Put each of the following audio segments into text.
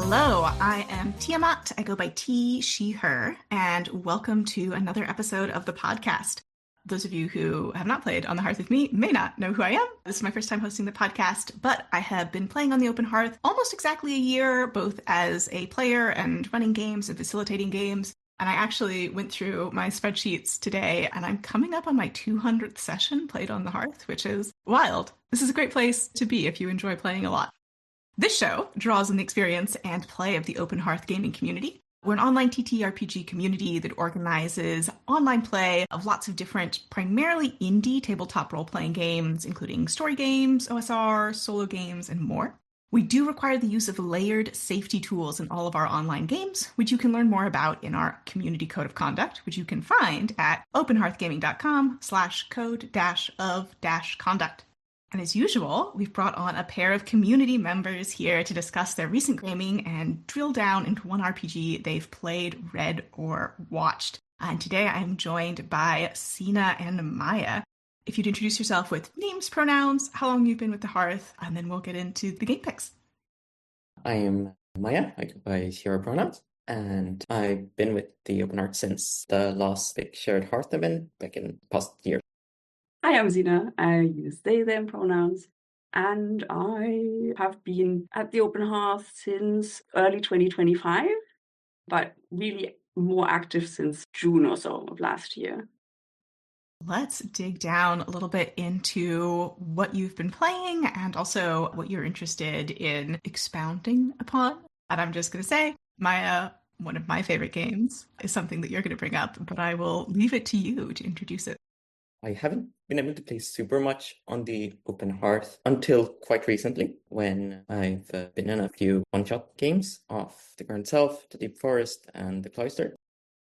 Hello, I am Tiamat. I go by T, she, her, and welcome to another episode of the podcast. Those of you who have not played on the Hearth with me may not know who I am. This is my first time hosting the podcast, but I have been playing on the Open Hearth almost exactly a year, both as a player and running games and facilitating games. And I actually went through my spreadsheets today, and I'm coming up on my 200th session played on the Hearth, which is wild. This is a great place to be if you enjoy playing a lot. This show draws on the experience and play of the Open Hearth Gaming Community. We're an online TTRPG community that organizes online play of lots of different, primarily indie tabletop role-playing games, including story games, OSR, solo games, and more. We do require the use of layered safety tools in all of our online games, which you can learn more about in our community code of conduct, which you can find at openhearthgaming.com/code-of-conduct. And as usual, we've brought on a pair of community members here to discuss their recent gaming and drill down into one RPG they've played, read, or watched. And today I'm joined by Sina and maiya. If you'd introduce yourself with names, pronouns, how long you've been with the Hearth, and then we'll get into the game picks. I am maiya, I go by she, her pronouns, and I've been with the Open Hearth since the last big shared Hearth event back in the past year. Hi, I'm Sina. I use they, them pronouns, and I have been at the Open Hearth since early 2025, but really more active since June or so of last year. Let's dig down a little bit into what you've been playing and also what you're interested in expounding upon. And I'm just going to say, maiya, one of my favorite games, is something that you're going to bring up, but I will leave it to you to introduce it. I haven't been able to play super much on the Open Hearth until quite recently, when I've been in a few one-shot games of the Current Self, the Deep Forest, and the Cloister.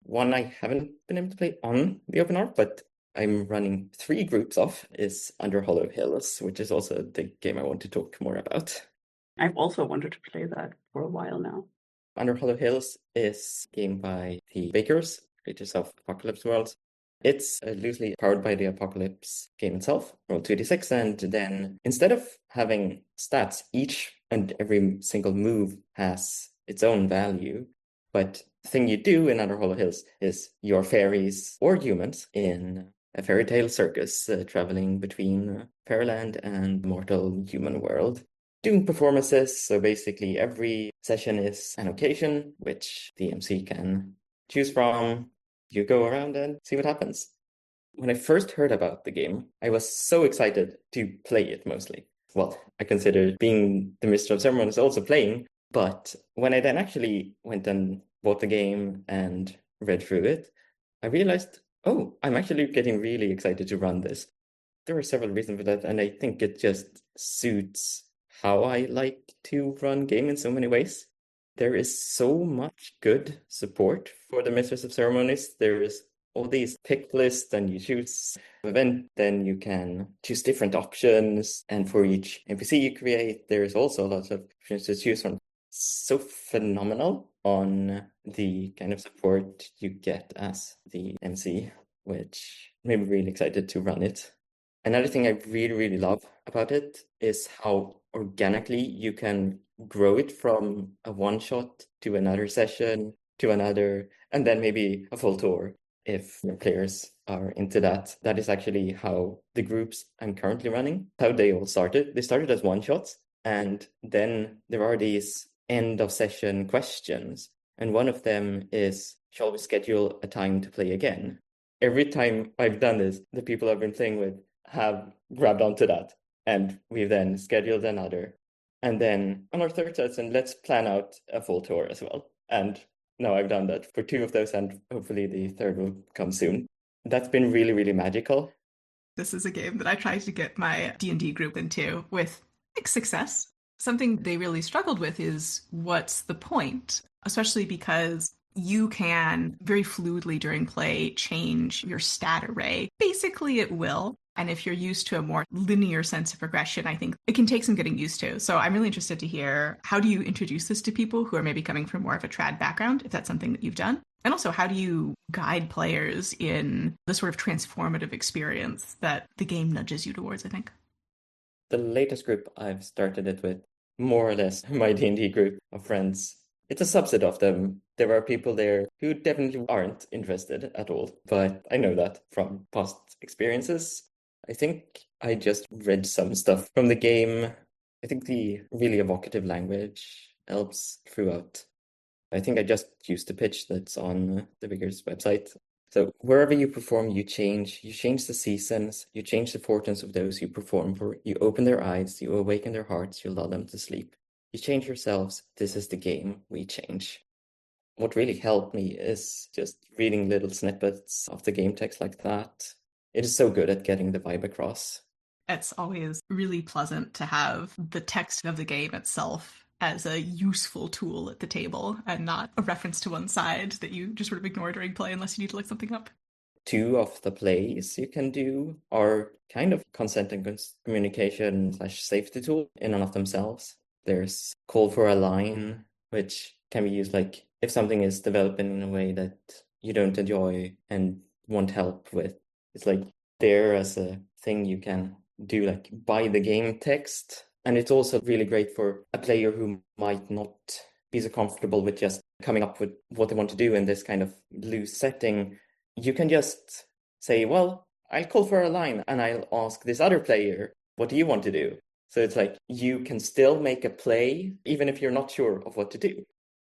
One I haven't been able to play on the Open Hearth, but I'm running 3 groups of, is Under Hollow Hills, which is also the game I want to talk more about. I've also wanted to play that for a while now. Under Hollow Hills is a game by the Bakers, creators of Apocalypse Worlds. It's loosely powered by the Apocalypse game itself, roll 2d6, and then instead of having stats, each and every single move has its own value. But the thing you do in Under Hollow Hills is you're fairies or humans in a fairy tale circus traveling between fairyland and mortal human world, doing performances. So basically every session is an occasion which the MC can choose from. You go around and see what happens. When I first heard about the game, I was so excited to play it mostly. Well, I considered being the Mistress of Ceremonies also playing, but when I then actually went and bought the game and read through it, I realized, oh, I'm actually getting really excited to run this. There are several reasons for that, and I think it just suits how I like to run game in so many ways. There is so much good support for the Mistress of Ceremonies. There is all these pick lists, and you choose an event, then you can choose different options. And for each NPC you create, there's also lots of options to choose from. So phenomenal on the kind of support you get as the MC, which made me really excited to run it. Another thing I really, really love about it is how organically you can grow it from a one-shot to another session, to another, and then maybe a full tour if your players are into that. That is actually how the groups I'm currently running, how they all started. They started as one-shots, and then there are these end-of-session questions. And one of them is, shall we schedule a time to play again? Every time I've done this, the people I've been playing with have grabbed onto that. And we've then scheduled another. And then on our third session, let's plan out a full tour as well. And now I've done that for 2 of those, and hopefully the third will come soon. That's been really, really magical. This is a game that I tried to get my D&D group into with big success. Something they really struggled with is what's the point, especially because you can very fluidly during play change your stat array. Basically, it will. And if you're used to a more linear sense of progression, I think it can take some getting used to. So I'm really interested to hear, how do you introduce this to people who are maybe coming from more of a trad background, if that's something that you've done? And also, how do you guide players in the sort of transformative experience that the game nudges you towards, I think? The latest group I've started it with, more or less my D&D group of friends, It's a subset of them. There are people there who definitely aren't interested at all, but I know that from past experiences. I think I just read some stuff from the game. I think the really evocative language helps throughout. I think I just used the pitch that's on the Vigor's website. So wherever you perform, you change the seasons, you change the fortunes of those you perform for, you open their eyes, you awaken their hearts, you lull them to sleep. You change yourselves, this is the game, we change. What really helped me is just reading little snippets of the game text like that. It is so good at getting the vibe across. It's always really pleasant to have the text of the game itself as a useful tool at the table and not a reference to one side that you just sort of ignore during play unless you need to look something up. 2 of the plays you can do are kind of consent and communication / safety tool in and of themselves. There's call for a line, which can be used like if something is developing in a way that you don't enjoy and want help with. It's like there as a thing you can do like by the game text. And it's also really great for a player who might not be so comfortable with just coming up with what they want to do in this kind of loose setting. You can just say, well, I'll call for a line and I'll ask this other player, what do you want to do? So it's like you can still make a play even if you're not sure of what to do.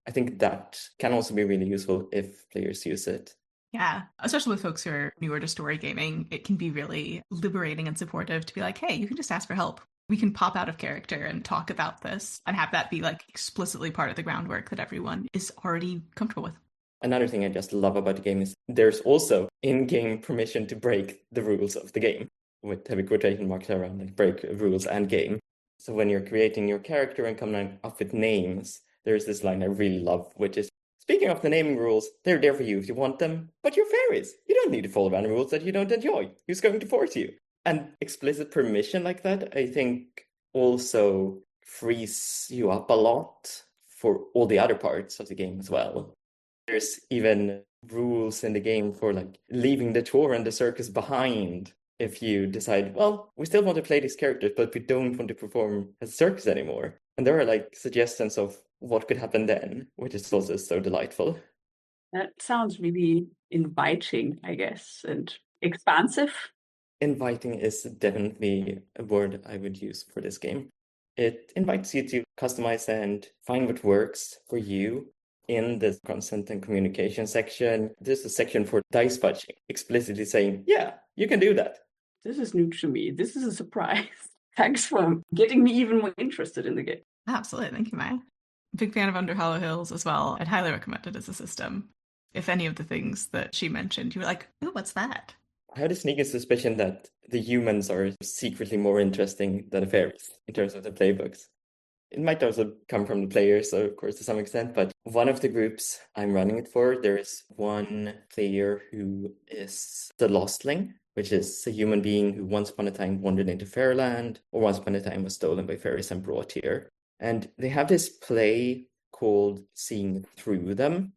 I think that can also be really useful if players use it. Yeah, especially with folks who are newer to story gaming, it can be really liberating and supportive to be like, hey, you can just ask for help. We can pop out of character and talk about this and have that be like explicitly part of the groundwork that everyone is already comfortable with. Another thing I just love about the game is there's also in-game permission to break the rules of the game, with heavy quotation marks around like break rules and game. So when you're creating your character and coming up with names, there's this line I really love, which is, speaking of the naming rules, they're there for you if you want them, but you're fairies. You don't need to follow random rules that you don't enjoy. Who's going to force you? And explicit permission like that, I think, also frees you up a lot for all the other parts of the game as well. There's even rules in the game for like leaving the tour and the circus behind if you decide, well, we still want to play these characters, but we don't want to perform as a circus anymore. And there are like suggestions of what could happen then, which is also so delightful. That sounds really inviting, I guess, and expansive. Inviting is definitely a word I would use for this game. It invites you to customize and find what works for you. In the consent and communication section, there's a section for dice fudging, explicitly saying, yeah, you can do that. This is new to me. This is a surprise. Thanks for getting me even more interested in the game. Absolutely. Thank you, Maya. Big fan of Under Hollow Hills as well. I'd highly recommend it as a system. If any of the things that she mentioned, you were like, oh, what's that? I had a sneaky suspicion that the humans are secretly more interesting than the fairies in terms of the playbooks. It might also come from the players, so of course, to some extent, but one of the groups I'm running it for, there is one player who is the Lostling, which is a human being who once upon a time wandered into Fairyland, or once upon a time was stolen by fairies and brought here. And they have this play called Seeing Through Them.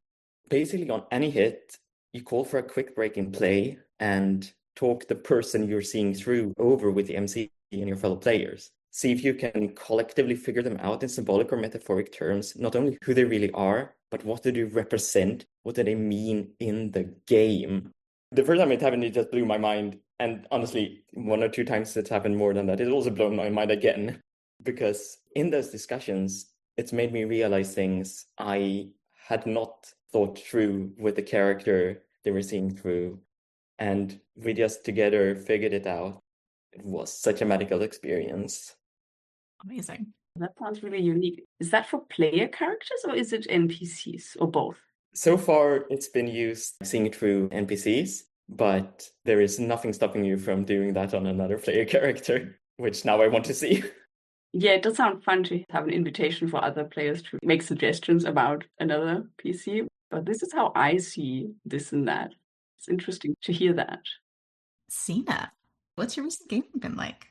Basically, on any hit, you call for a quick break in play and talk the person you're seeing through over with the MC and your fellow players. See if you can collectively figure them out in symbolic or metaphoric terms, not only who they really are, but what do they represent? What do they mean in the game? The first time it happened, it just blew my mind. And honestly, 1 or 2 times it's happened more than that. It's also blown my mind again. Because in those discussions, it's made me realize things I had not thought through with the character they were seeing through. And we just together figured it out. It was such a magical experience. Amazing. That sounds really unique. Is that for player characters or is it NPCs or both? So far, it's been used seeing through NPCs, but there is nothing stopping you from doing that on another player character, which now I want to see. Yeah, it does sound fun to have an invitation for other players to make suggestions about another PC, but this is how I see this and that. It's interesting to hear that. Sina, what's your recent gaming been like?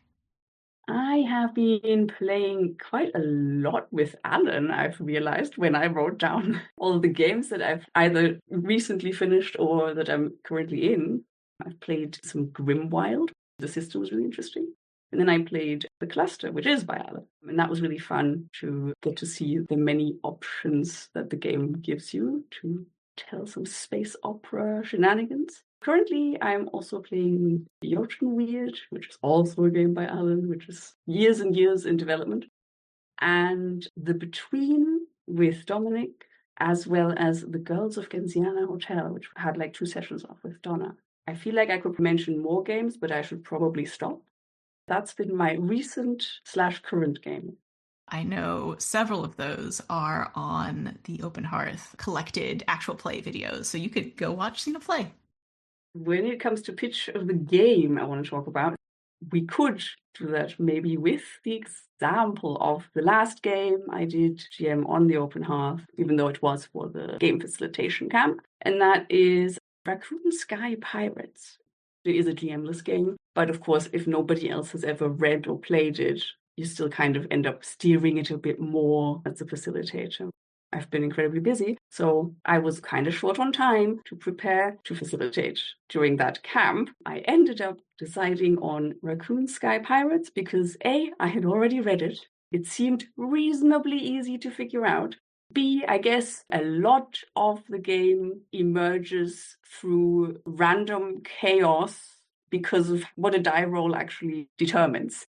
I have been playing quite a lot with Alan, I've realized, when I wrote down all the games that I've either recently finished or that I'm currently in. I've played some Grimwild. The system was really interesting. And then I played The Cluster, which is by Alan. And that was really fun to get to see the many options that the game gives you to tell some space opera shenanigans. Currently, I'm also playing Jotun Weird, which is also a game by Alan, which is years and years in development. And The Between with Dominic, as well as The Girls of Genziana Hotel, which I had like 2 sessions of with Donna. I feel like I could mention more games, but I should probably stop. That's been my recent/current game. I know several of those are on the Open Hearth collected actual play videos, so you could go watch Sina play. When it comes to pitch of the game I want to talk about, we could do that maybe with the example of the last game I did GM on the Open Hearth, even though it was for the game facilitation camp, and that is Raccoon Sky Pirates. It is a GM-less game, but of course, if nobody else has ever read or played it, you still kind of end up steering it a bit more as a facilitator. I've been incredibly busy, so I was kind of short on time to prepare to facilitate during that camp. I ended up deciding on Raccoon Sky Pirates because A, I had already read it. It seemed reasonably easy to figure out. B, I guess a lot of the game emerges through random chaos because of what a die roll actually determines.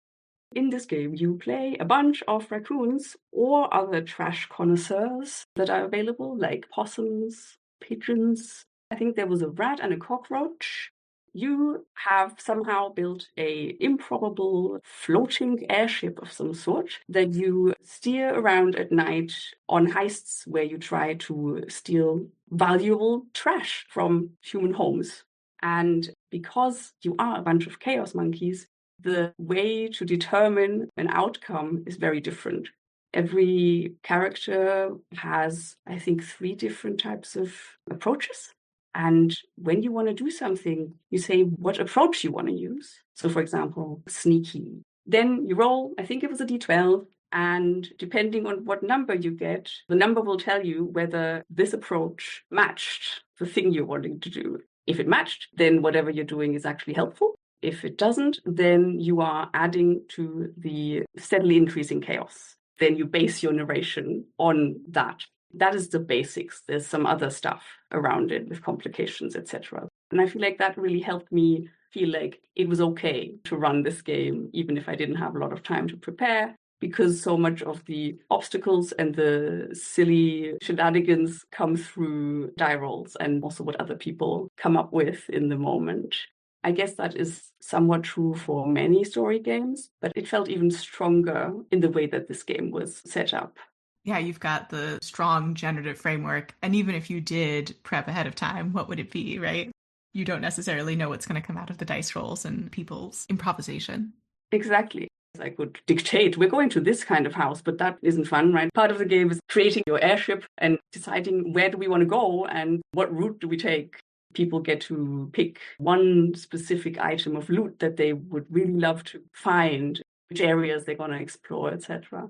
In this game, you play a bunch of raccoons or other trash connoisseurs that are available, like possums, pigeons. I think there was a rat and a cockroach. You have somehow built an improbable floating airship of some sort that you steer around at night on heists where you try to steal valuable trash from human homes. And because you are a bunch of chaos monkeys, the way to determine an outcome is very different. Every character has, I think, 3 different types of approaches. And when you want to do something, you say what approach you want to use. So, for example, sneaky. Then you roll, I think it was a d12, and depending on what number you get, the number will tell you whether this approach matched the thing you're wanting to do. If it matched, then whatever you're doing is actually helpful. If it doesn't, then you are adding to the steadily increasing chaos. Then you base your narration on that. That is the basics. There's some other stuff around it with complications, etc. And I feel like that really helped me feel like it was okay to run this game, even if I didn't have a lot of time to prepare, because so much of the obstacles and the silly shenanigans come through die rolls and also what other people come up with in the moment. I guess that is somewhat true for many story games, but it felt even stronger in the way that this game was set up. Yeah, you've got the strong generative framework. And even if you did prep ahead of time, what would it be, right? You don't necessarily know what's going to come out of the dice rolls and people's improvisation. Exactly. I could dictate, we're going to this kind of house, but that isn't fun, right? Part of the game is creating your airship and deciding where do we want to go and what route do we take. People get to pick one specific item of loot that they would really love to find, which areas they're going to explore, etc.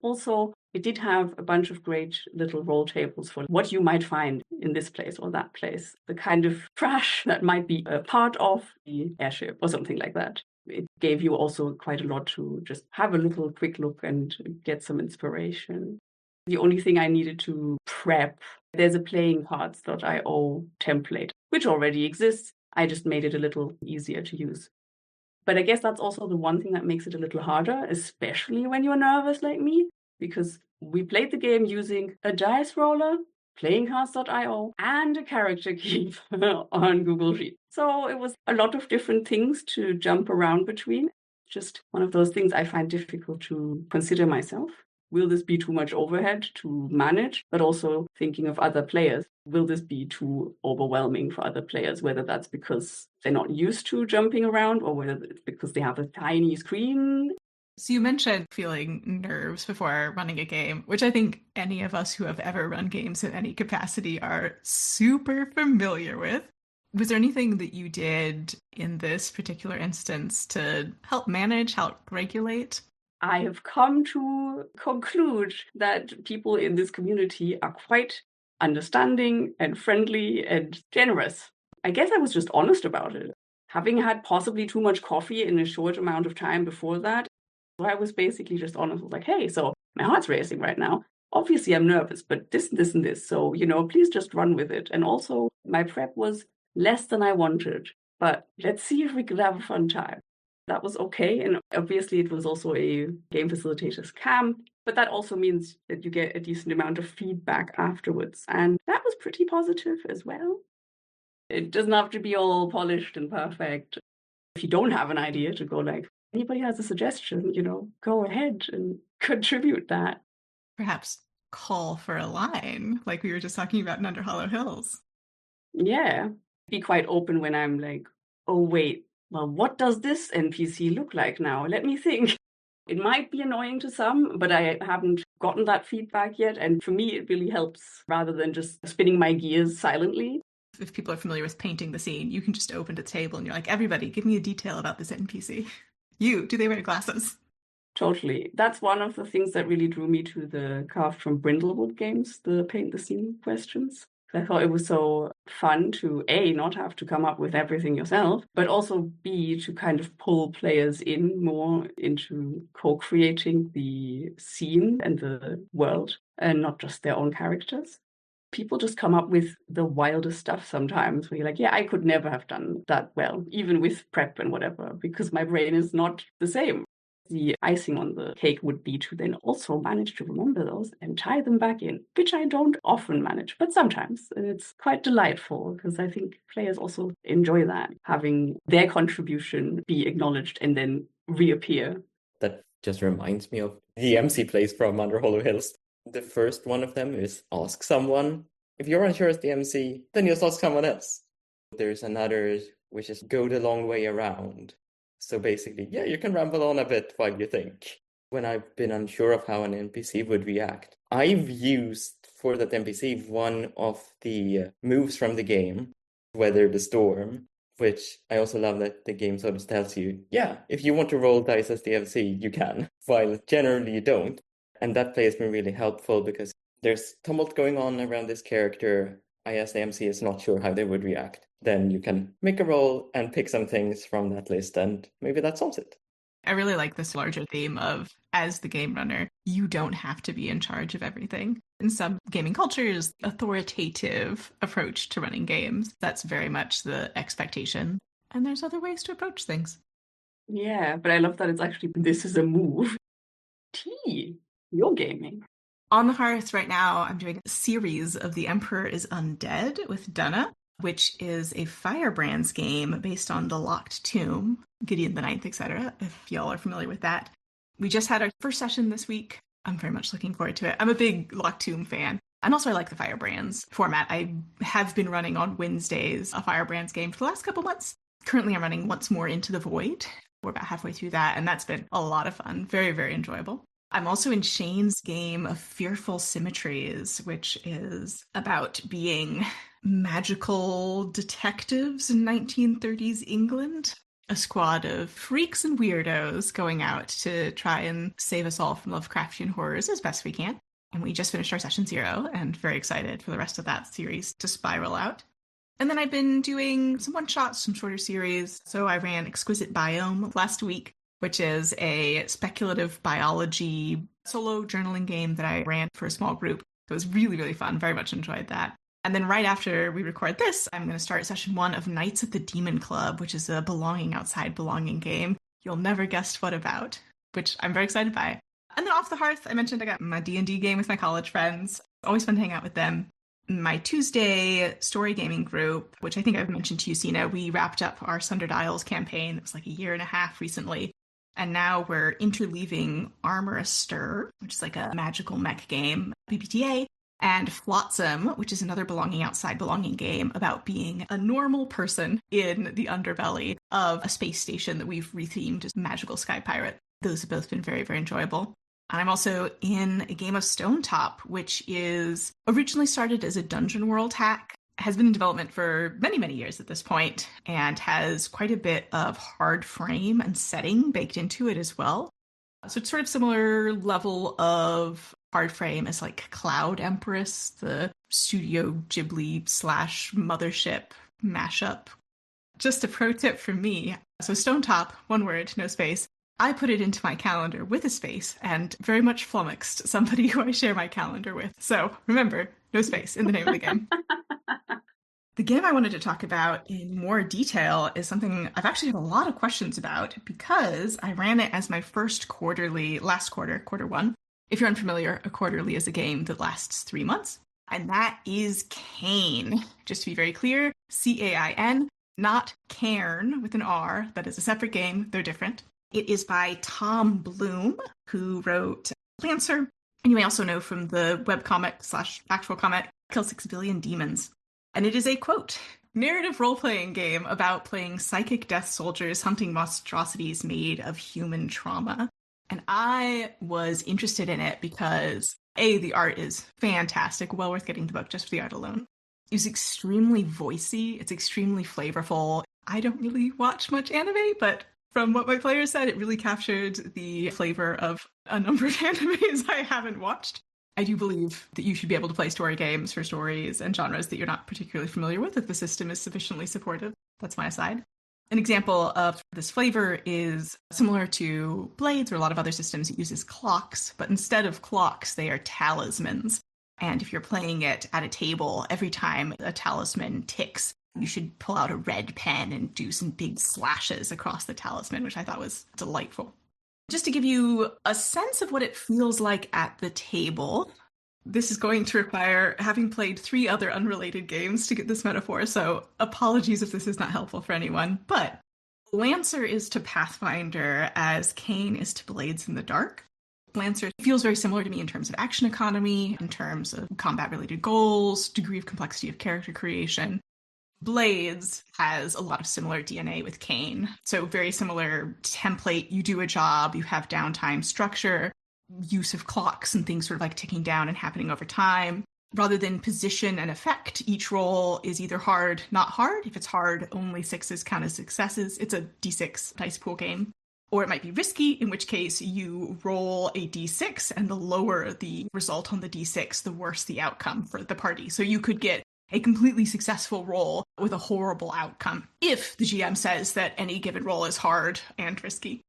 Also, it did have a bunch of great little roll tables for what you might find in this place or that place, the kind of trash that might be a part of the airship or something like that. It gave you also quite a lot to just have a little quick look and get some inspiration. The only thing I needed to prep, there's a playingcards.io template, which already exists. I just made it a little easier to use. But I guess that's also the one thing that makes it a little harder, especially when you're nervous like me, because we played the game using a dice roller, playingcards.io, and a character keep on Google Sheets. So it was a lot of different things to jump around between. Just one of those things I find difficult to consider myself. Will this be too much overhead to manage? But also thinking of other players. Will this be too overwhelming for other players? Whether that's because they're not used to jumping around or whether it's because they have a tiny screen. So you mentioned feeling nerves before running a game, which I think any of us who have ever run games in any capacity are super familiar with. Was there anything that you did in this particular instance to help manage, help regulate? I have come to conclude that people in this community are quite understanding and friendly and generous. I guess I was just honest about it. having had possibly too much coffee in a short amount of time before that, I was basically just honest, was like, hey, so my heart's racing right now. Obviously, I'm nervous, but this, and this. So, please just run with it. And also, my prep was less than I wanted, but let's see if we could have a fun time. That was okay. And obviously, it was also a game facilitators camp, but that also means that you get a decent amount of feedback afterwards. And that was pretty positive as well. It doesn't have to be all polished and perfect. If you don't have an idea, to go like, anybody has a suggestion, go ahead and contribute that. Perhaps call for a line, like we were just talking about in Under Hollow Hills. Yeah. Be quite open when I'm like, oh, wait, well, what does this NPC look like now? Let me think. It might be annoying to some, but I haven't gotten that feedback yet. And for me, it really helps rather than just spinning my gears silently. If people are familiar with painting the scene, you can just open the table and you're like, everybody, give me a detail about this NPC. Do they wear glasses? Totally. That's one of the things that really drew me to the Carved from Brindlewood games, the paint the scene questions. I thought it was so fun to, A, not have to come up with everything yourself, but also B, to kind of pull players in more into co-creating the scene and the world and not just their own characters. People just come up with the wildest stuff sometimes where you're like, yeah, I could never have done that well, even with prep and whatever, because my brain is not the same. The icing on the cake would be to then also manage to remember those and tie them back in, which I don't often manage, but sometimes. And it's quite delightful because I think players also enjoy that, having their contribution be acknowledged and then reappear. That just reminds me of the MC plays from Under Hollow Hills. The first one of them is ask someone. If you're unsure as the MC, then just ask someone else. There's another, which is go the long way around. So basically, yeah, you can ramble on a bit while you think. When I've been unsure of how an NPC would react, I've used for that NPC one of the moves from the game, Weather the Storm, which I also love that the game sort of tells you, yeah, if you want to roll dice as the MC, you can, while generally you don't. And that play has been really helpful because there's tumult going on around this character. I, as the MC, is not sure how they would react. Then you can make a roll and pick some things from that list, and maybe that solves it. I really like this larger theme of, as the game runner, you don't have to be in charge of everything. In some gaming cultures, authoritative approach to running games, that's very much the expectation. And there's other ways to approach things. Yeah, but I love that it's actually, this is a move. You're gaming. On the Hearth right now, I'm doing a series of The Emperor is Undead with Dunna, which is a Firebrands game based on The Locked Tomb, Gideon the Ninth, etc., if y'all are familiar with that. We just had our first session this week. I'm very much looking forward to it. I'm a big Locked Tomb fan. And also I like the Firebrands format. I have been running on Wednesdays a Firebrands game for the last couple months. Currently I'm running Once More Into the Void. We're about halfway through that, and that's been a lot of fun. Very, very enjoyable. I'm also in Shane's game of Fearful Symmetries, which is about being magical detectives in 1930s England. A squad of freaks and weirdos going out to try and save us all from Lovecraftian horrors as best we can. And we just finished our session 0 and very excited for the rest of that series to spiral out. And then I've been doing some one-shots, some shorter series. So I ran Exquisite Biome last week, which is a speculative biology solo journaling game that I ran for a small group. It was really, really fun. Very much enjoyed that. And then right after we record this, I'm going to start session 1 of Knights of the Demon Club, which is a belonging outside belonging game. You'll never guess what about, which I'm very excited by. And then off the Hearth, I mentioned I got my D&D game with my college friends. Always fun to hang out with them. My Tuesday story gaming group, which I think I've mentioned to you, Sina, we wrapped up our Sundered Isles campaign. It was like 1.5 years recently. And now we're interleaving Armor Astir, which is like a magical mech game, BPTA, and Flotsam, which is another belonging outside belonging game about being a normal person in the underbelly of a space station that we've rethemed as Magical Sky Pirate. Those have both been very, very enjoyable. And I'm also in a game of Stone Top, which is originally started as a Dungeon World hack, has been in development for many, many years at this point, and has quite a bit of hard frame and setting baked into it as well. So it's sort of similar level of hard frame as like Cloud Empress, the Studio Ghibli / Mothership mashup. Just a pro tip from me. So Stone Top, one word, no space. I put it into my calendar with a space and very much flummoxed somebody who I share my calendar with. So remember, no space in the name of the game. The game I wanted to talk about in more detail is something I've actually had a lot of questions about because I ran it as my first quarterly, last quarter one. If you're unfamiliar, a quarterly is a game that lasts 3 months. And that is Cain. Just to be very clear, Cain, not Cairn with an R. That is a separate game. They're different. It is by Tom Bloom, who wrote Lancer. And you may also know from the webcomic / actual comic, Kill 6 Billion Demons. And it is a, quote, narrative role-playing game about playing psychic death soldiers hunting monstrosities made of human trauma. And I was interested in it because, A, the art is fantastic, well worth getting the book just for the art alone. It's extremely voicey, it's extremely flavorful. I don't really watch much anime, but from what my players said, it really captured the flavor of a number of animes I haven't watched. I do believe that you should be able to play story games for stories and genres that you're not particularly familiar with if the system is sufficiently supportive. That's my aside. An example of this flavor is similar to Blades or a lot of other systems. It uses clocks, but instead of clocks, they are talismans. And if you're playing it at a table, every time a talisman ticks, you should pull out a red pen and do some big slashes across the talisman, which I thought was delightful. Just to give you a sense of what it feels like at the table, this is going to require having played 3 other unrelated games to get this metaphor, so apologies if this is not helpful for anyone. But Lancer is to Pathfinder as Cain is to Blades in the Dark. Lancer feels very similar to me in terms of action economy, in terms of combat-related goals, degree of complexity of character creation. Blades has a lot of similar DNA with Cain. So very similar template. You do a job, you have downtime structure, use of clocks and things sort of like ticking down and happening over time. Rather than position and effect, each roll is either hard, not hard. If it's hard, only 6s count as successes. It's a d6 dice pool game. Or it might be risky, in which case you roll a d6, and the lower the result on the d6, the worse the outcome for the party. So you could get a completely successful roll with a horrible outcome if the GM says that any given roll is hard and risky.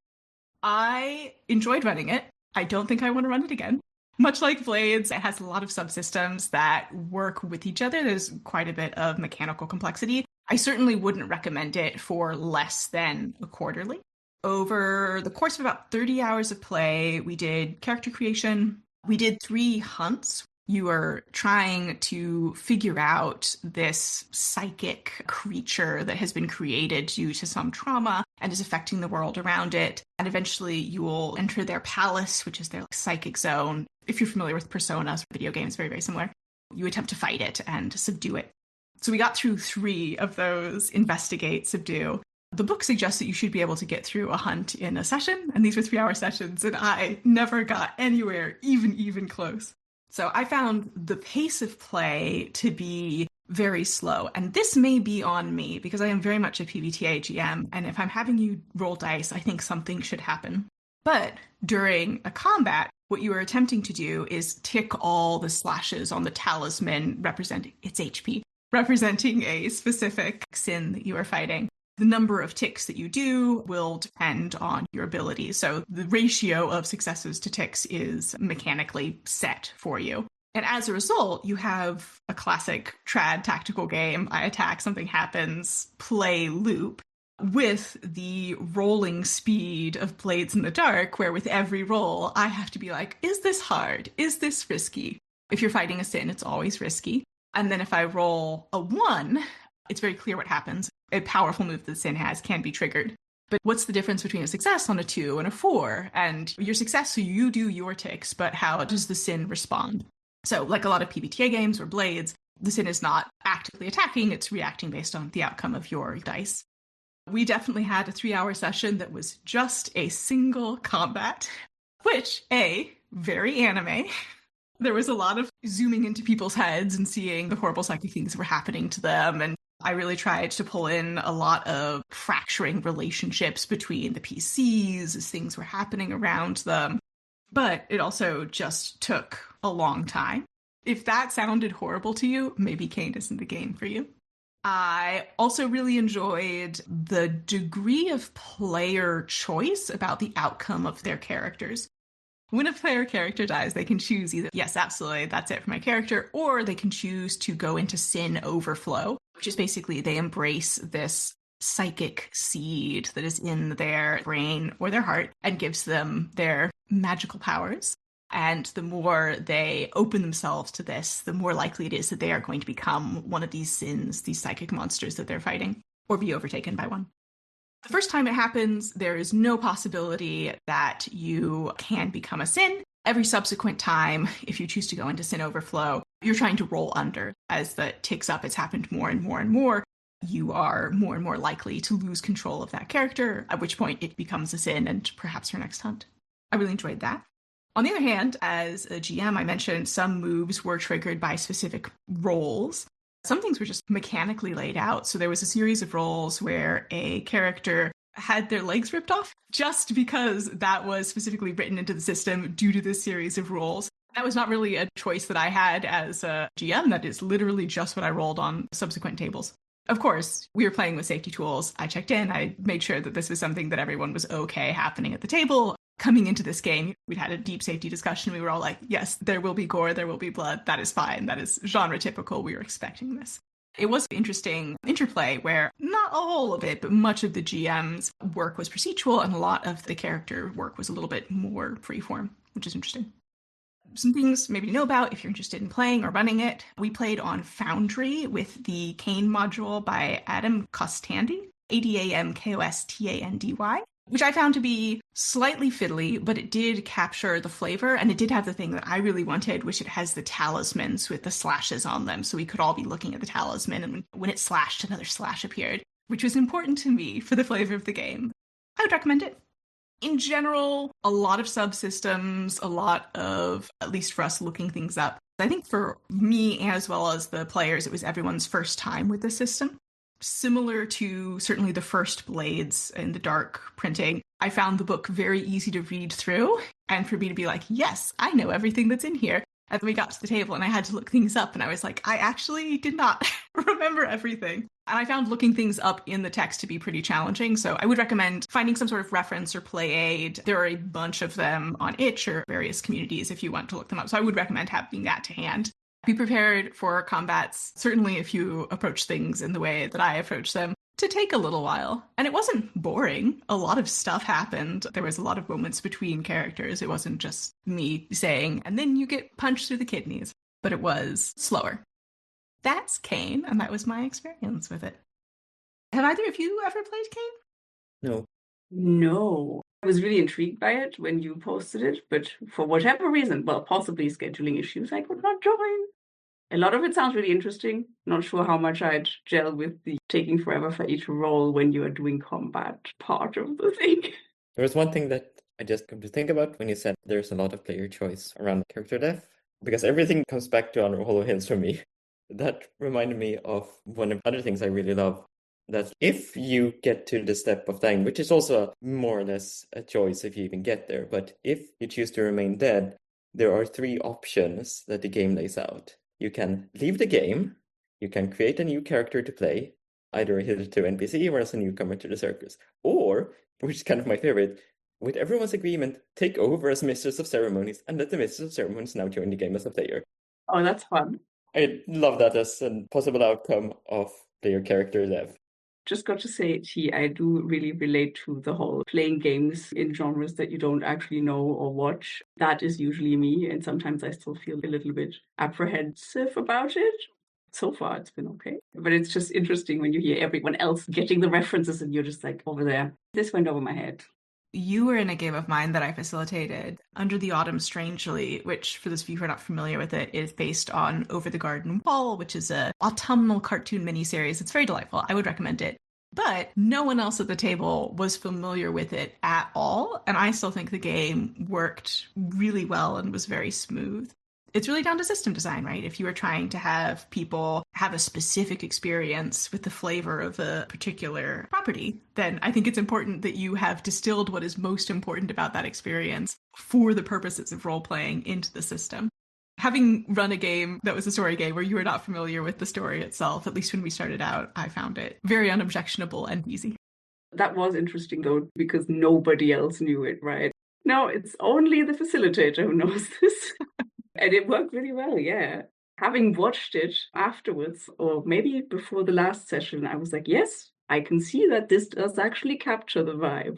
I enjoyed running it. I don't think I want to run it again. Much like Blades, it has a lot of subsystems that work with each other. There's quite a bit of mechanical complexity. I certainly wouldn't recommend it for less than a quarterly. Over the course of about 30 hours of play, we did character creation. We did 3 hunts. You are trying to figure out this psychic creature that has been created due to some trauma and is affecting the world around it. And eventually you will enter their palace, which is their psychic zone. If you're familiar with Personas, video games, very, very similar. You attempt to fight it and subdue it. So we got through 3 of those: investigate, subdue. The book suggests that you should be able to get through a hunt in a session, and these were 3-hour sessions, and I never got anywhere even close. So I found the pace of play to be very slow, and this may be on me because I am very much a PBTA GM, and if I'm having you roll dice, I think something should happen. But during a combat, what you are attempting to do is tick all the slashes on the talisman representing its HP, representing a specific sin that you are fighting. The number of ticks that you do will depend on your ability. So the ratio of successes to ticks is mechanically set for you. And as a result, you have a classic trad tactical game. I attack, something happens, play loop, with the rolling speed of Blades in the Dark, where with every roll, I have to be like, is this hard? Is this risky? If you're fighting a sin, it's always risky. And then if I roll a 1, it's very clear what happens. A powerful move that Sin has can be triggered. But what's the difference between a success on a 2 and a 4? And your success, so you do your ticks, but how does the Sin respond? So like a lot of PBTA games or Blades, the Sin is not actively attacking, it's reacting based on the outcome of your dice. We definitely had a 3-hour session that was just a single combat, which, very anime. There was a lot of zooming into people's heads and seeing the horrible psychic things that were happening to them, and I really tried to pull in a lot of fracturing relationships between the PCs as things were happening around them. But it also just took a long time. If that sounded horrible to you, maybe Cain isn't the game for you. I also really enjoyed the degree of player choice about the outcome of their characters. When a player character dies, they can choose either, yes, absolutely, that's it for my character, or they can choose to go into sin overflow, which is basically they embrace this psychic seed that is in their brain or their heart and gives them their magical powers. And the more they open themselves to this, the more likely it is that they are going to become one of these sins, these psychic monsters that they're fighting, or be overtaken by one. The first time it happens, there is no possibility that you can become a sin. Every subsequent time, if you choose to go into sin overflow, you're trying to roll under. As that ticks up, it's happened more and more and more. You are more and more likely to lose control of that character, at which point it becomes a sin and perhaps your next hunt. I really enjoyed that. On the other hand, as a GM, I mentioned some moves were triggered by specific roles. Some things were just mechanically laid out. So there was a series of roles where a character had their legs ripped off just because that was specifically written into the system due to this series of rules. That was not really a choice that I had as a GM. That is literally just what I rolled on subsequent tables. Of course, we were playing with safety tools. I checked in. I made sure that this was something that everyone was okay happening at the table. Coming into this game, we'd had a deep safety discussion. We were all like, yes, there will be gore, there will be blood. That is fine. That is genre typical. We were expecting this. It was an interesting interplay where not all of it, but much of the GM's work was procedural and a lot of the character work was a little bit more freeform, which is interesting. Some things maybe to know about if you're interested in playing or running it. We played on Foundry with the Cain module by Adam Kostandy, ADAMKOSTANDY, which I found to be slightly fiddly, but it did capture the flavor, and it did have the thing that I really wanted, which it has the talismans with the slashes on them, so we could all be looking at the talisman, and when it slashed, another slash appeared, which was important to me for the flavor of the game. I would recommend it. In general, a lot of subsystems, a lot of, at least for us, looking things up. I think for me, as well as the players, it was everyone's first time with the system. Similar to certainly the first Blades in the dark printing, I found the book very easy to read through, and for me to be like, yes, I know everything that's in here. And then we got to the table and I had to look things up, and I was like, I actually did not remember everything. And I found looking things up in the text to be pretty challenging, so I would recommend finding some sort of reference or play aid. There are a bunch of them on itch or various communities if you want to look them up, so I would recommend having that to hand. Be prepared for combats, certainly if you approach things in the way that I approach them, to take a little while. And it wasn't boring. A lot of stuff happened. There was a lot of moments between characters. It wasn't just me saying, and then you get punched through the kidneys. But it was slower. That's Cain, and that was my experience with it. Have either of you ever played Cain? No. No. I was really intrigued by it when you posted it, but for whatever reason, well, possibly scheduling issues, I could not join. A lot of it sounds really interesting. Not sure how much I'd gel with the taking forever for each roll when you are doing combat part of the thing. There was one thing that I just come to think about when you said there's a lot of player choice around character death, because everything comes back to Honor Hollow Hills for me. That reminded me of one of the other things I really love. That if you get to the step of dying, which is also more or less a choice if you even get there, but if you choose to remain dead, there are 3 options that the game lays out. You can leave the game, you can create a new character to play, either a hitherto NPC or as a newcomer to the circus, or, which is kind of my favorite, with everyone's agreement, take over as Mistress of Ceremonies and let the Mistress of Ceremonies now join the game as a player. Oh, that's fun. I love that as a possible outcome of player character death. Just got to say, T, I do really relate to the whole playing games in genres that you don't actually know or watch. That is usually me, and sometimes I still feel a little bit apprehensive about it. So far, it's been okay. But it's just interesting when you hear everyone else getting the references and you're just like, over there. This went over my head. You were in a game of mine that I facilitated, Under the Autumn Strangely, which, for those of you who are not familiar with it, is based on Over the Garden Wall, which is an autumnal cartoon miniseries. It's very delightful. I would recommend it. But no one else at the table was familiar with it at all, and I still think the game worked really well and was very smooth. It's really down to system design, right? If you are trying to have people have a specific experience with the flavor of a particular property, then I think it's important that you have distilled what is most important about that experience for the purposes of role-playing into the system. Having run a game that was a story game where you were not familiar with the story itself, at least when we started out, I found it very unobjectionable and easy. That was interesting, though, because nobody else knew it, right? No, it's only the facilitator who knows this. And it worked really well, yeah. Having watched it afterwards, or maybe before the last session, I was like, yes, I can see that this does actually capture the vibe.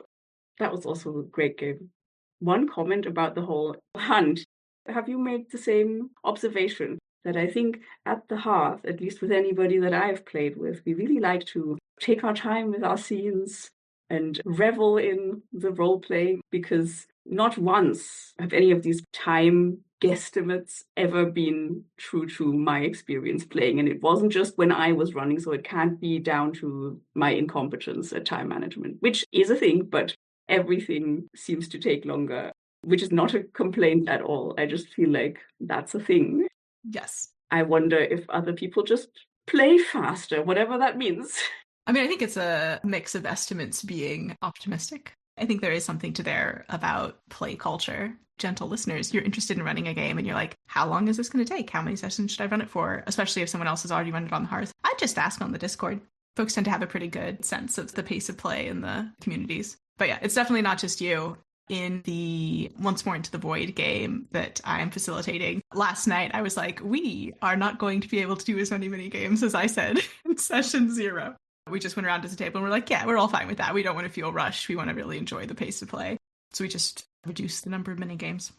That was also a great game. One comment about the whole hunt. Have you made the same observation that I think at the Hearth, at least with anybody that I've played with, we really like to take our time with our scenes and revel in the role playing, because not once have any of these time guesstimates ever been true to my experience playing. And it wasn't just when I was running, so it can't be down to my incompetence at time management, which is a thing, but everything seems to take longer, which is not a complaint at all. I just feel like that's a thing. Yes. I wonder if other people just play faster, whatever that means. I mean, I think it's a mix of estimates being optimistic. I think there is something to there about play culture. Gentle listeners, you're interested in running a game and you're like, how long is this going to take? How many sessions should I run it for? Especially if someone else has already run it on the Hearth. I just ask on the Discord. Folks tend to have a pretty good sense of the pace of play in the communities. But yeah, it's definitely not just you. In the Once More Into the Void game that I'm facilitating, last night I was like, we are not going to be able to do as many mini games as I said in session 0. We just went around to the table and we're like, yeah, we're all fine with that. We don't want to feel rushed. We want to really enjoy the pace of play. So we just reduced the number of mini games.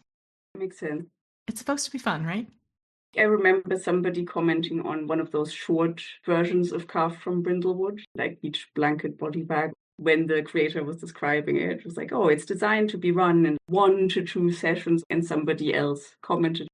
Makes sense. It's supposed to be fun, right? I remember somebody commenting on one of those short versions of Carved from Brindlewood, like each blanket body bag. When the creator was describing it, it was like, oh, it's designed to be run in 1 to 2 sessions. And somebody else commented,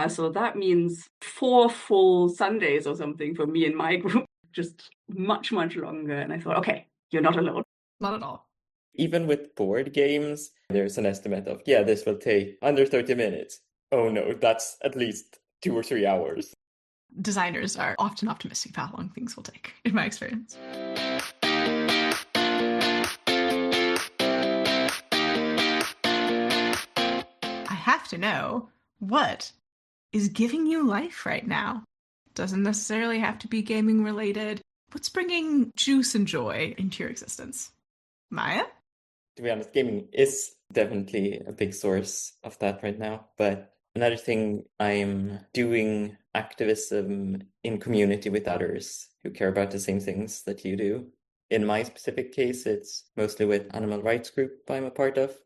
so that means 4 full Sundays or something for me and my group. Just much, much longer. And I thought, okay, you're not alone. Not at all. Even with board games, there's an estimate of, this will take under 30 minutes. Oh no, that's at least 2 or 3 hours. Designers are often optimistic about how long things will take, in my experience. I have to know, what is giving you life right now? Doesn't necessarily have to be gaming related. What's bringing juice and joy into your existence? Maiya? To be honest, gaming is definitely a big source of that right now. But another thing, I'm doing activism in community with others who care about the same things that you do. In my specific case, it's mostly with animal rights group I'm a part of.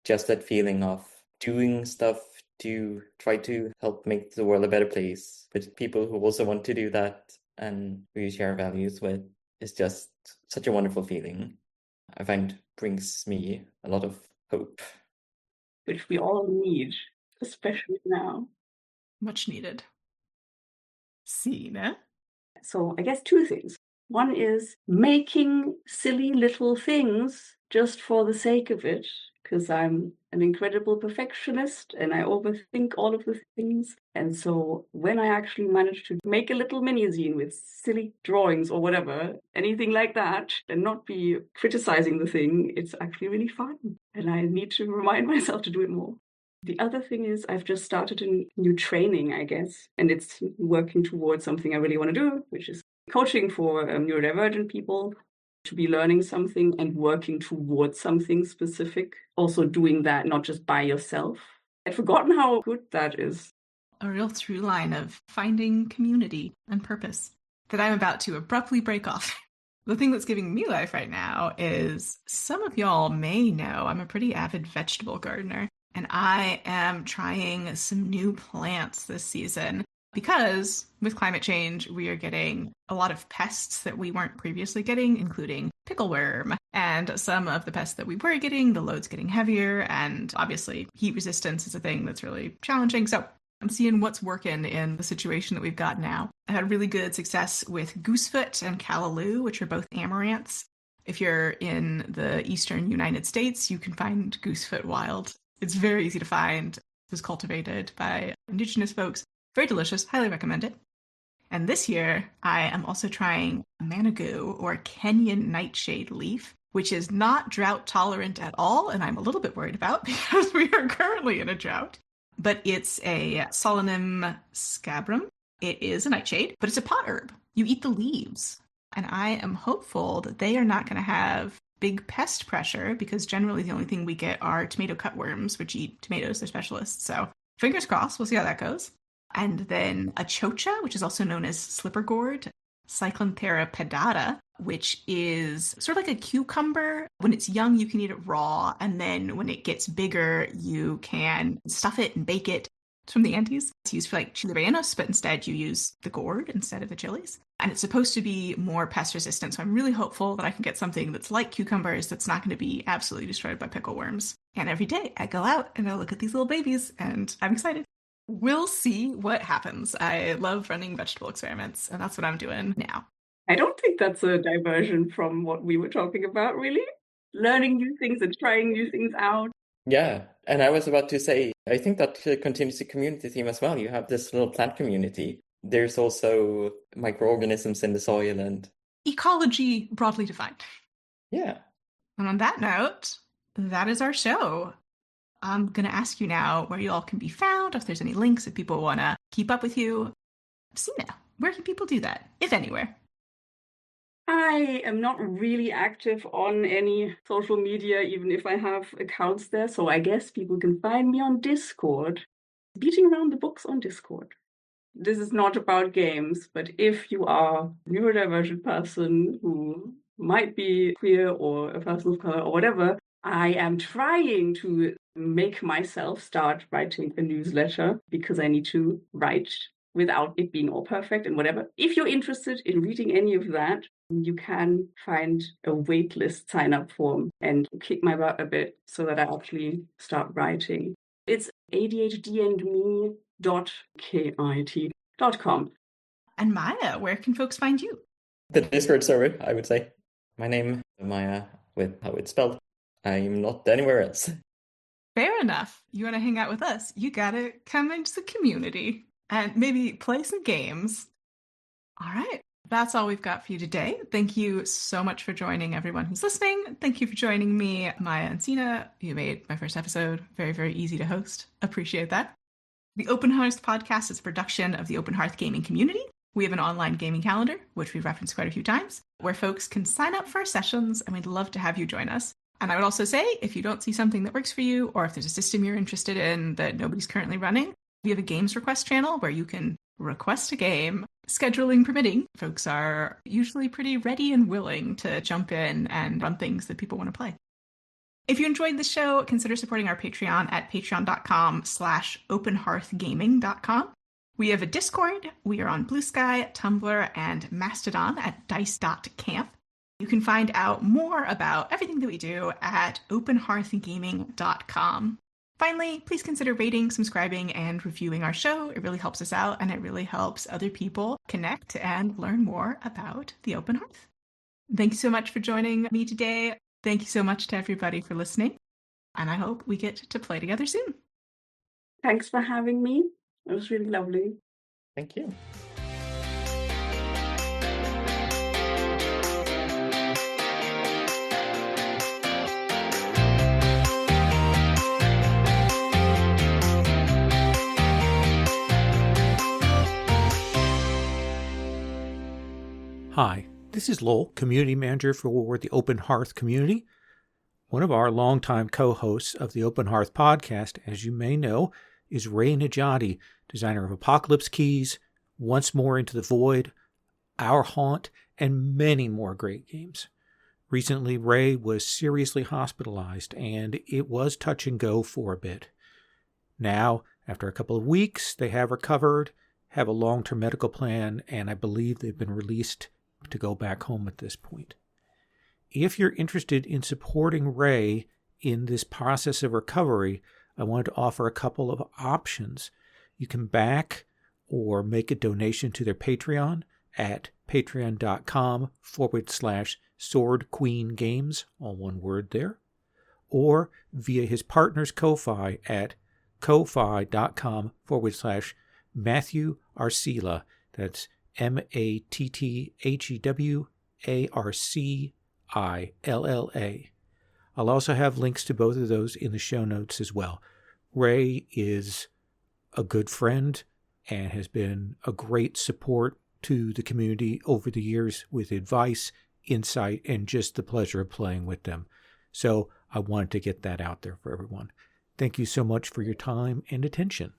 Just that feeling of doing stuff to try to help make the world a better place with people who also want to do that and who you share values with is just such a wonderful feeling. I find brings me a lot of hope. Which we all need, especially now. Much needed. Sina? So I guess 2 things. One is making silly little things just for the sake of it, because I'm an incredible perfectionist and I overthink all of the things. And so when I actually manage to make a little mini-zine with silly drawings or whatever, anything like that, and not be criticizing the thing, it's actually really fun. And I need to remind myself to do it more. The other thing is I've just started a new training, I guess, and it's working towards something I really want to do, which is coaching for neurodivergent people, to be learning something and working towards something specific. Also doing that not just by yourself. I'd forgotten how good that is. A real through line of finding community and purpose that I'm about to abruptly break off. The thing that's giving me life right now is, some of y'all may know I'm a pretty avid vegetable gardener, and I am trying some new plants this season because with climate change, we are getting a lot of pests that we weren't previously getting, including pickleworm. And some of the pests that we were getting, the load's getting heavier, and obviously heat resistance is a thing that's really challenging. So I'm seeing what's working in the situation that we've got now. I had really good success with goosefoot and callaloo, which are both amaranths. If you're in the eastern United States, you can find goosefoot wild. It's very easy to find. It was cultivated by indigenous folks. Very delicious. Highly recommend it. And this year, I am also trying managoo, or Kenyan nightshade leaf, which is not drought tolerant at all, and I'm a little bit worried about because we are currently in a drought. but it's a Solanum scabrum. It is a nightshade, but it's a pot herb. You eat the leaves. And I am hopeful that they are not going to have big pest pressure because generally the only thing we get are tomato cutworms, which eat tomatoes. They're specialists. So fingers crossed. We'll see how that goes. And then a chocha, which is also known as slipper gourd, Cyclothera pedata, which is sort of like a cucumber. When it's young, you can eat it raw. And then when it gets bigger, you can stuff it and bake it. It's from the Andes. It's used for like chili rellenos, but instead you use the gourd instead of the chilies. And it's supposed to be more pest resistant. So I'm really hopeful that I can get something that's like cucumbers that's not going to be absolutely destroyed by pickle worms. And every day I go out and I look at these little babies and I'm excited. We'll see what happens. I love running vegetable experiments, and that's what I'm doing now. I don't think that's a diversion from what we were talking about, really. Learning new things and trying new things out. Yeah, and I was about to say, I think that continues the community theme as well. You have this little plant community. There's also microorganisms in the soil and ecology broadly defined. Yeah. And on that note, that is our show. I'm going to ask you now where you all can be found, if there's any links, if people want to keep up with you. Sina, where can people do that, if anywhere? I am not really active on any social media, even if I have accounts there. So I guess people can find me on Discord, beating around the books on Discord. This is not about games, but if you are a neurodivergent person who might be queer or a person of color or whatever, I am trying to make myself start writing a newsletter because I need to write without it being all perfect and whatever. If you're interested in reading any of that, you can find a waitlist sign-up form and kick my butt a bit so that I actually start writing. It's adhdandme.kit.com. And Maiya, where can folks find you? The Discord server, I would say. My name, Maiya, with how it's spelled. I'm not anywhere else. Fair enough. You want to hang out with us, you gotta come into the community and maybe play some games. All right. That's all we've got for you today. Thank you so much for joining everyone who's listening. Thank you for joining me, Maiya and Sina. You made my first episode very, very easy to host. Appreciate that. The Open Hearth Podcast is a production of the Open Hearth Gaming Community. We have an online gaming calendar, which we've referenced quite a few times, where folks can sign up for our sessions, and we'd love to have you join us. And I would also say, if you don't see something that works for you, or if there's a system you're interested in that nobody's currently running, we have a games request channel where you can request a game. Scheduling permitting, folks are usually pretty ready and willing to jump in and run things that people want to play. If you enjoyed the show, consider supporting our Patreon at patreon.com/openhearthgaming.com. We have a Discord. We are on Blue Sky, Tumblr, and Mastodon at dice.camp. You can find out more about everything that we do at openhearthgaming.com. Finally, please consider rating, subscribing, and reviewing our show. It really helps us out, and it really helps other people connect and learn more about the Open Hearth. Thank you so much for joining me today. Thank you so much to everybody for listening, and I hope we get to play together soon. Thanks for having me. It was really lovely. Thank you. Hi, this is Lowell, Community Manager for the Open Hearth Community. One of our longtime co-hosts of the Open Hearth Podcast, as you may know, is Ray Najati, designer of Apocalypse Keys, Once More Into the Void, Our Haunt, and many more great games. Recently, Ray was seriously hospitalized, and it was touch and go for a bit. Now, after a couple of weeks, they have recovered, have a long-term medical plan, and I believe they've been released to go back home at this point. If you're interested in supporting Ray in this process of recovery, I wanted to offer a couple of options. You can back or make a donation to their Patreon at patreon.com/swordqueengames, all one word there, or via his partner's Ko-Fi at ko-fi.com/Matthew Arcila. That's MATTHEWARCILLA. I'll also have links to both of those in the show notes as well. Ray is a good friend and has been a great support to the community over the years with advice, insight, and just the pleasure of playing with them. So I wanted to get that out there for everyone. Thank you so much for your time and attention.